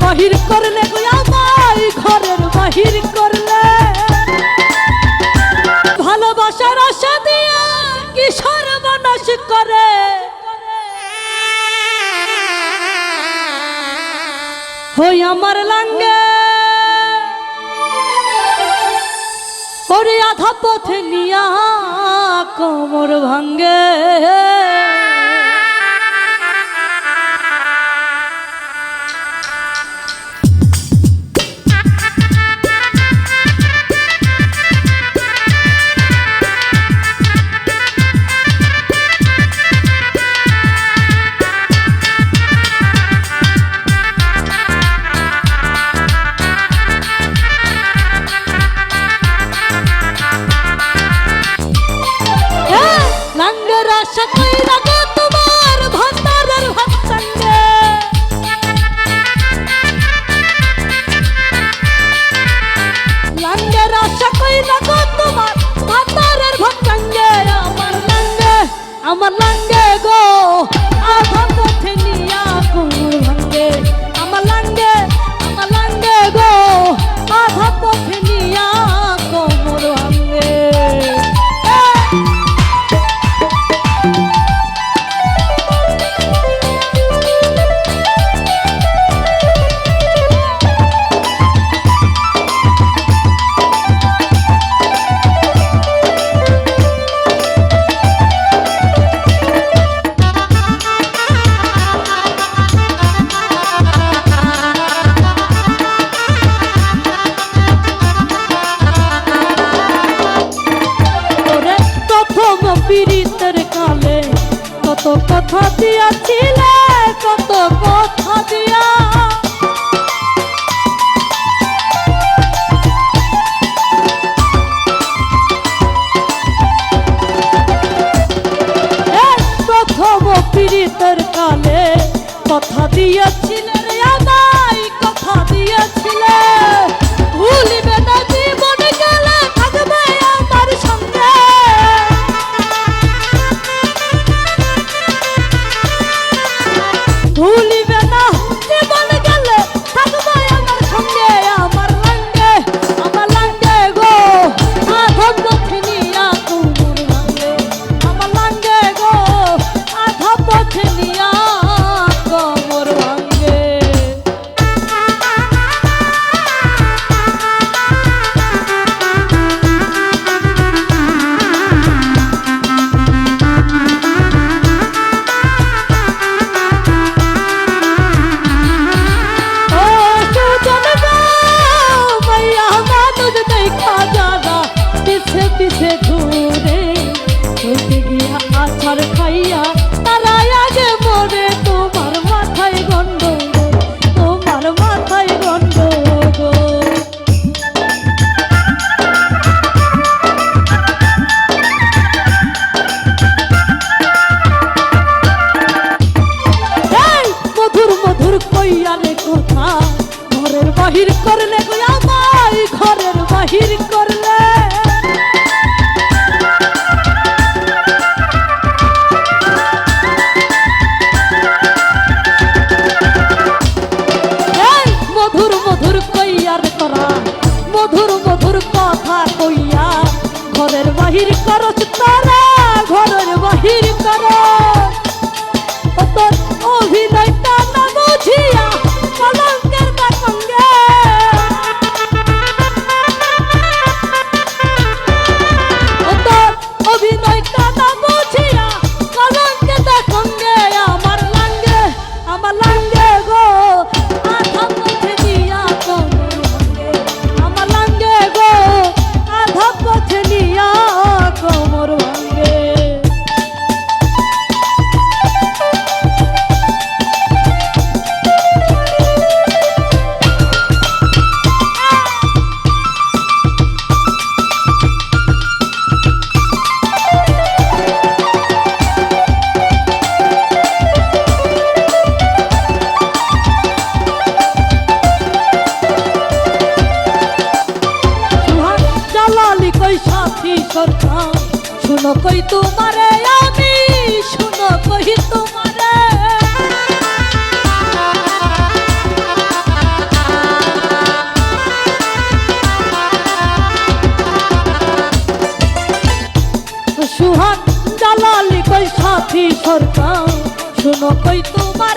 বাহির করলে গো আমায় ঘরের বাহির করলে ভালোবাসার আশা দিয়া কি সর্বনাশ করে হই আমার লাঙ্গে ওরে আধা পথে নিয়া কোমর ভাঙ্গে আমার লাঙ্গে গো আধা পথে নিয়া কোমর ভাঙ্গে আমার লাঙ্গে গো আধা পথে নিয়া কোমর ভাঙ্গে পীড়িতের কালে কত কথা দিয়াছিলে কত কথা দিয়া প্রথম পীড়িতের কালে কথা দিয়াছিলে রে আমায় কথা দিয়াছিলে ভুলিবে না জীবন গেলে থাকবে আমার সঙ্গে ভুলিবে না জীবন গেলে থাকবে আমার সঙ্গে আমার লাঙ্গে গো আধা পথে নিয়া কোমর ভাঙ্গে আমার লাঙ্গে গো আধা পথে নিয়া কোমর ভাঙ্গে পিছে ঘুরে গিয়া আছাড় খাইয়া তারা আগে মরে তোমার মাথায় গন্ড গো মধুর মধুর কইয়ারে কথা ঘরের বাহির করলে গো আমায় ঘরের বাহির করলে মধুর মধুর কথা কইয়া ঘরের বাহির করছ তারা ঘরের বাহির কর তোর অভিনয়টা না বুঝিয়া কলঙ্কের সঙ্গে তোর অভিনয়টা না বুঝিয়া কলঙ্কের সঙ্গে আমার লাঙ্গে গো আধা পথে নিয়া পথে নিয়া কোমর ভাঙ্গে সরকার শুনো কই তোমারে আমি শুনো কই তোমারে শোনো কই তোমার